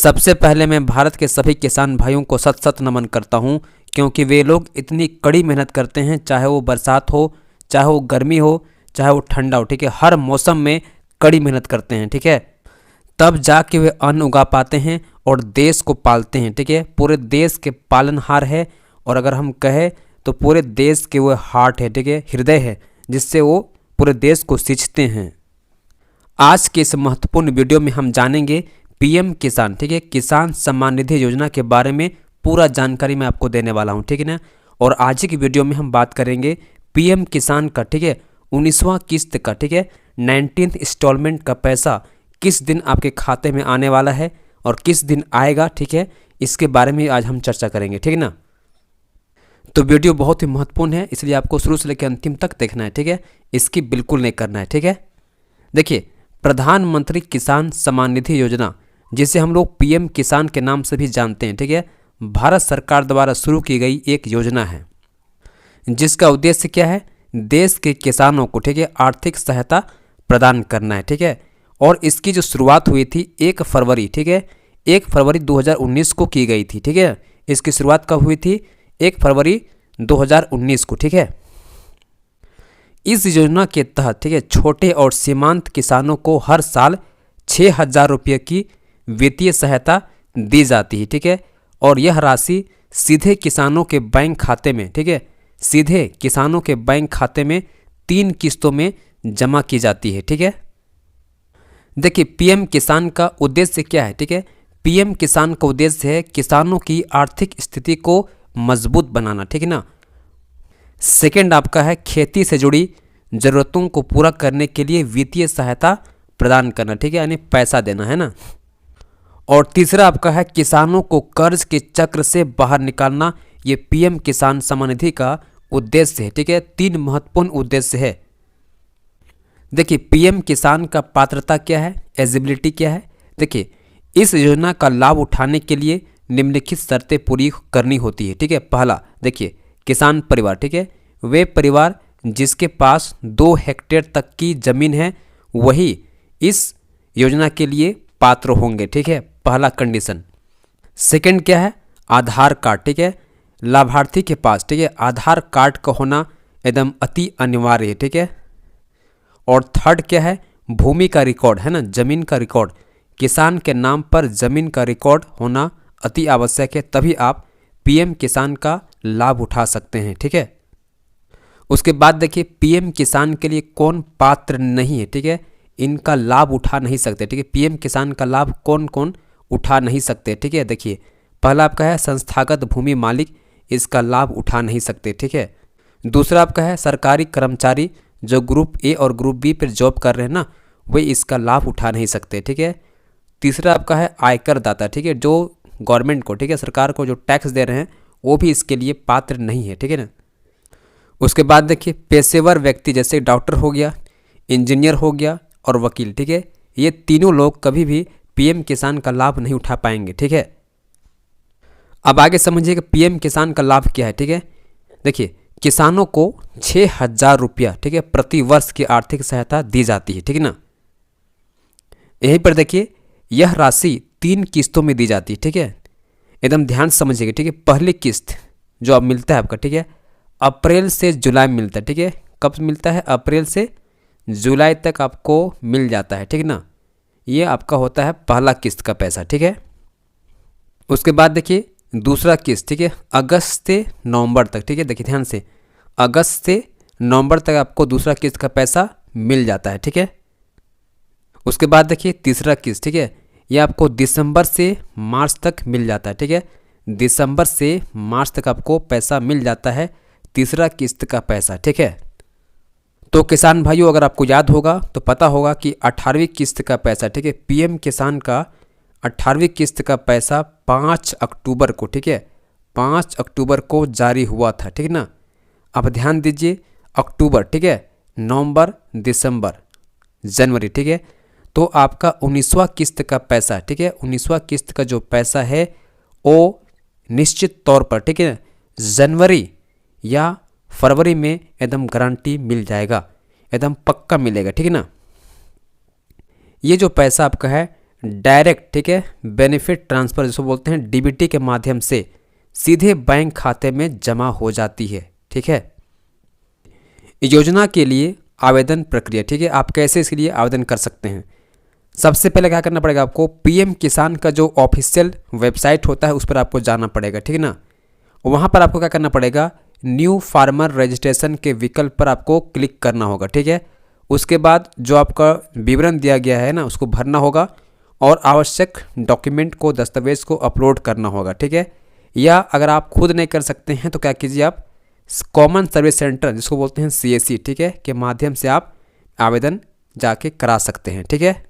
सबसे पहले मैं भारत के सभी किसान भाइयों को सत सत नमन करता हूं, क्योंकि वे लोग इतनी कड़ी मेहनत करते हैं, चाहे वो बरसात हो, चाहे वो गर्मी हो, चाहे वो ठंडा हो। ठीक है, हर मौसम में कड़ी मेहनत करते हैं। ठीक है, तब जाके वे अन्न उगा पाते हैं और देश को पालते हैं। ठीक है, पूरे देश के पालनहार है, और अगर हम कहें तो पूरे देश के वो हार्ट है। ठीक है, हृदय है, जिससे वो पूरे देश को सींचते हैं। आज के इस महत्वपूर्ण वीडियो में हम जानेंगे पीएम किसान, ठीक है, किसान सम्मान निधि योजना के बारे में पूरा जानकारी मैं आपको देने वाला हूं। ठीक है ना। और आज की वीडियो में हम बात करेंगे पीएम किसान का, ठीक है, 19वां किस्त का, ठीक है, 19th इंस्टॉलमेंट का पैसा किस दिन आपके खाते में आने वाला है और किस दिन आएगा। ठीक है, इसके बारे में आज हम चर्चा करेंगे। ठीक है ना। तो वीडियो बहुत ही महत्वपूर्ण है, इसलिए आपको शुरू से लेकर अंतिम तक देखना है। ठीक है, इसकी बिल्कुल नहीं करना है। ठीक है, देखिए, प्रधानमंत्री किसान सम्मान निधि योजना, जिसे हम लोग पीएम किसान के नाम से भी जानते हैं, ठीक है, भारत सरकार द्वारा शुरू की गई एक योजना है, जिसका उद्देश्य क्या है, देश के किसानों को, ठीक है, आर्थिक सहायता प्रदान करना है। ठीक है, और इसकी जो शुरुआत हुई थी 1 फरवरी, ठीक है, 1 फरवरी 2019 को की गई थी। ठीक है, इसकी शुरुआत कब हुई थी? 1 फरवरी 2019 को। ठीक है, इस योजना के तहत, ठीक है, छोटे और सीमांत किसानों को हर साल 6,000 रुपये की वित्तीय सहायता दी जाती है। ठीक है, और यह राशि सीधे किसानों के बैंक खाते में, ठीक है, सीधे किसानों के बैंक खाते में 3 किस्तों में जमा की जाती है। ठीक है, देखिए, पीएम किसान का उद्देश्य क्या है? ठीक है, पीएम किसान का उद्देश्य है किसानों की आर्थिक स्थिति को मजबूत बनाना। ठीक है ना। सेकंड आपका है खेती से जुड़ी जरूरतों को पूरा करने के लिए वित्तीय सहायता प्रदान करना। ठीक है, यानी पैसा देना है ना। और तीसरा आपका है किसानों को कर्ज के चक्र से बाहर निकालना। ये पीएम किसान सम्मान निधि का उद्देश्य है। ठीक है, 3 महत्वपूर्ण उद्देश्य है। देखिए, पीएम किसान का पात्रता क्या है, एलिजिबिलिटी क्या है। देखिए, इस योजना का लाभ उठाने के लिए निम्नलिखित शर्तें पूरी करनी होती है। ठीक है, पहला, देखिए, किसान परिवार, ठीक है, वे परिवार जिसके पास 2 हेक्टेयर तक की जमीन है, वही इस योजना के लिए पात्र होंगे। ठीक है, पहला कंडीशन। सेकंड क्या है? आधार कार्ड। ठीक है, लाभार्थी के पास, ठीक है, आधार कार्ड का होना एकदम अति अनिवार्य है। ठीक है, और थर्ड क्या है? भूमि का रिकॉर्ड, है ना, जमीन का रिकॉर्ड, किसान के नाम पर जमीन का रिकॉर्ड होना अति आवश्यक है, तभी आप पीएम किसान का लाभ उठा सकते हैं। ठीक है, उसके बाद देखिए, पीएम किसान के लिए कौन पात्र नहीं है, ठीक है, इनका लाभ उठा नहीं सकते। ठीक है, पीएम किसान का लाभ कौन कौन उठा नहीं सकते। ठीक है, देखिए, पहला आपका है संस्थागत भूमि मालिक, इसका लाभ उठा नहीं सकते। ठीक है, दूसरा आपका है सरकारी कर्मचारी जो ग्रुप ए और ग्रुप बी पर जॉब कर रहे हैं ना, वे इसका लाभ उठा नहीं सकते। ठीक है, तीसरा आपका है आयकर दाता, ठीक है, जो गवर्नमेंट को, ठीक है, सरकार को जो टैक्स दे रहे हैं, वो भी इसके लिए पात्र नहीं है। ठीक है ना। उसके बाद देखिए, पेशेवर व्यक्ति जैसे डॉक्टर हो गया, इंजीनियर हो गया और वकील, ठीक है, ये तीनों लोग कभी भी पीएम किसान का लाभ नहीं उठा पाएंगे। ठीक है, अब आगे समझिए कि पीएम किसान का लाभ क्या है। ठीक है, देखिए, किसानों को 6,000 रुपया, ठीक है, प्रति वर्ष की आर्थिक सहायता दी जाती है। ठीक है ना। यहीं पर देखिए, यह राशि 3 किस्तों में दी जाती है। ठीक है, एकदम ध्यान से समझिएगा। ठीक है, पहली किस्त जो अब मिलता है आपका, ठीक है, अप्रैल से जुलाई में मिलता है। ठीक है, कब मिलता है? अप्रैल से जुलाई तक आपको मिल जाता है। ठीक है ना। ये आपका होता है पहला किस्त का पैसा। ठीक है, उसके बाद देखिए दूसरा किस्त, ठीक है, अगस्त से नवंबर तक। ठीक है, देखिए ध्यान से, अगस्त से नवंबर तक आपको दूसरा किस्त का पैसा मिल जाता है। ठीक है, उसके बाद देखिए तीसरा किस्त, ठीक है, ये आपको दिसंबर से मार्च तक मिल जाता है। ठीक है, दिसंबर से मार्च तक आपको पैसा मिल जाता है, तीसरा किस्त का पैसा। ठीक है, तो किसान भाइयों, अगर आपको याद होगा तो पता होगा कि 18वीं किस्त का पैसा, ठीक है, पीएम किसान का 18वीं किस्त का पैसा 5 अक्टूबर को, ठीक है, 5 अक्टूबर को जारी हुआ था। ठीक है ना। अब ध्यान दीजिए, अक्टूबर, ठीक है, नवंबर, दिसंबर, जनवरी, ठीक है, तो आपका 19वां किस्त का पैसा, ठीक है, 19वां किस्त का जो पैसा है वो निश्चित तौर पर, ठीक है, जनवरी या फरवरी में एकदम गारंटी मिल जाएगा, एकदम पक्का मिलेगा। ठीक है ना। ये जो पैसा आपका है डायरेक्ट, ठीक है, बेनिफिट ट्रांसफ़र जिसको बोलते हैं डीबीटी के माध्यम से सीधे बैंक खाते में जमा हो जाती है। ठीक है, योजना के लिए आवेदन प्रक्रिया, ठीक है, आप कैसे इसके लिए आवेदन कर सकते हैं। सबसे पहले क्या करना पड़ेगा आपको, पीएम किसान का जो ऑफिशियल वेबसाइट होता है उस पर आपको जाना पड़ेगा, ठीक है ना। वहाँ पर आपको क्या करना पड़ेगा, न्यू फार्मर रजिस्ट्रेशन के विकल्प पर आपको क्लिक करना होगा, ठीक है। उसके बाद जो आपका विवरण दिया गया है ना उसको भरना होगा और आवश्यक डॉक्यूमेंट को, दस्तावेज को अपलोड करना होगा, ठीक है। या अगर आप खुद नहीं कर सकते हैं तो क्या कीजिए, आप कॉमन सर्विस सेंटर जिसको बोलते हैं CSC, ठीक है, के माध्यम से आप आवेदन जाके करा सकते हैं, ठीक है।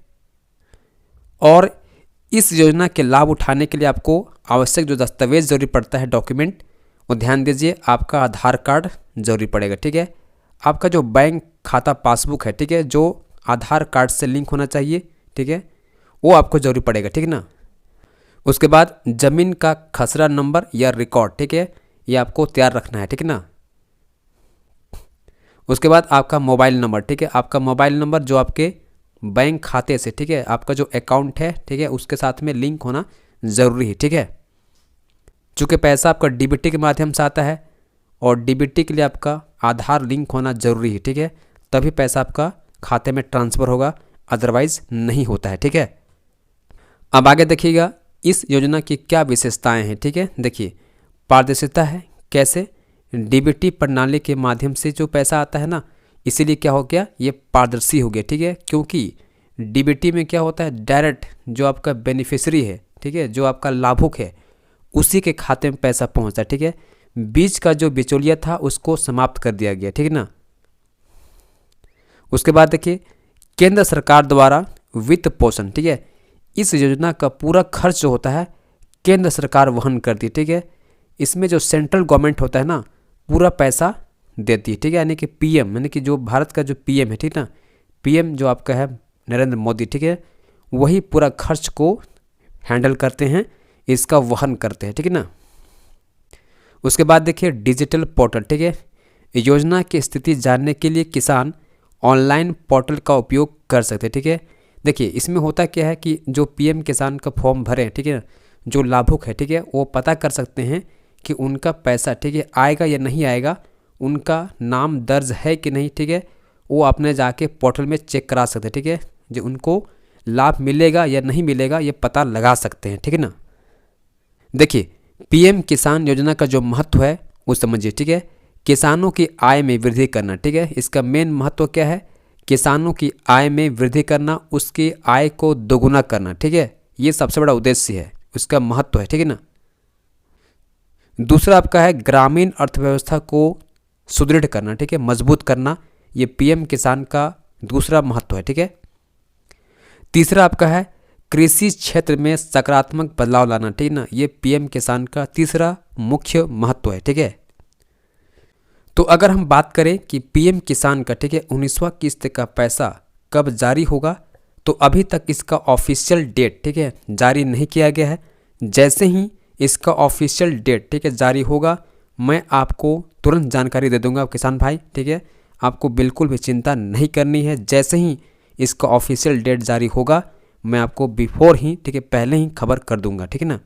और इस योजना के लाभ उठाने के लिए आपको आवश्यक जो दस्तावेज जरूरी पड़ता है, डॉक्यूमेंट, वो ध्यान दीजिए, आपका आधार कार्ड जरूरी पड़ेगा, ठीक है। आपका जो बैंक खाता पासबुक है, ठीक है, जो आधार कार्ड से लिंक होना चाहिए, ठीक है, वो आपको जरूरी पड़ेगा, ठीक है ना। उसके बाद ज़मीन का खसरा नंबर या रिकॉर्ड, ठीक है, ये आपको तैयार रखना है, ठीक है ना। उसके बाद आपका मोबाइल नंबर, ठीक है, आपका मोबाइल नंबर जो आपके बैंक खाते से, ठीक है, आपका जो अकाउंट है, ठीक है, उसके साथ में लिंक होना ज़रूरी है, ठीक है। चूँकि पैसा आपका डीबीटी के माध्यम से आता है और डीबीटी के लिए आपका आधार लिंक होना ज़रूरी है, ठीक है, तभी पैसा आपका खाते में ट्रांसफ़र होगा, अदरवाइज़ नहीं होता है, ठीक है। अब आगे देखिएगा इस योजना की क्या विशेषताएं हैं, ठीक है। देखिए, पारदर्शिता है, कैसे, डीबीटी प्रणाली के माध्यम से जो पैसा आता है ना, इसीलिए क्या हो गया, ये पारदर्शी हो गया, ठीक है। क्योंकि डीबीटी में क्या होता है, डायरेक्ट जो आपका बेनिफिशियरी है, ठीक है, जो आपका लाभुक है, उसी के खाते में पैसा पहुंचता है, ठीक है। बीच का जो बिचौलिया था उसको समाप्त कर दिया गया, ठीक है ना। उसके बाद देखिए, केंद्र सरकार द्वारा वित्त पोषण, ठीक है, इस योजना का पूरा खर्च जो होता है केंद्र सरकार वहन करती है, ठीक है। इसमें जो सेंट्रल गवर्नमेंट होता है ना, पूरा पैसा देती है, ठीक है, यानी कि पीएम, यानी कि जो भारत का जो पीएम है, ठीक ना, पीएम जो आपका है नरेंद्र मोदी, ठीक है, वही पूरा खर्च को हैंडल करते हैं, इसका वहन करते हैं, ठीक है ना। उसके बाद देखिए डिजिटल पोर्टल, ठीक है, योजना की स्थिति जानने के लिए किसान ऑनलाइन पोर्टल का उपयोग कर सकते हैं, ठीक है। देखिए, इसमें होता क्या है कि जो पीएम किसान का फॉर्म भरें, ठीक है, जो लाभुक है, ठीक है, वो पता कर सकते हैं कि उनका पैसा, ठीक है, आएगा या नहीं आएगा, उनका नाम दर्ज है कि नहीं, ठीक है, वो आपने जाके पोर्टल में चेक करा सकते हैं, ठीक है, जो उनको लाभ मिलेगा या नहीं मिलेगा ये पता लगा सकते हैं, ठीक है ना। देखिए, पीएम किसान योजना का जो महत्व है वो समझिए, ठीक है। किसानों की आय में वृद्धि करना, ठीक है, इसका मेन महत्व क्या है, किसानों की आय में वृद्धि करना, उसकी आय को दोगुना करना, ठीक है, ये सबसे बड़ा उद्देश्य है, उसका महत्व है, ठीक है ना। दूसरा आपका है ग्रामीण अर्थव्यवस्था को सुदृढ़ करना, ठीक है, मजबूत करना, ये पीएम किसान का दूसरा महत्व है, ठीक है। तीसरा आपका है कृषि क्षेत्र में सकारात्मक बदलाव लाना, ठीक है ना, ये पीएम किसान का तीसरा मुख्य महत्व है, ठीक है। तो अगर हम बात करें कि पीएम किसान का, ठीक है, 19वां किस्त का पैसा कब जारी होगा, तो अभी तक इसका ऑफिशियल डेट, ठीक है, जारी नहीं किया गया है। जैसे ही इसका ऑफिशियल डेट, ठीक है, जारी होगा, मैं आपको तुरंत जानकारी दे दूंगा किसान भाई, ठीक है, आपको बिल्कुल भी चिंता नहीं करनी है। जैसे ही इसका ऑफिशियल डेट जारी होगा मैं आपको बिफोर ही, ठीक है, पहले ही खबर कर दूंगा, ठीक है ना।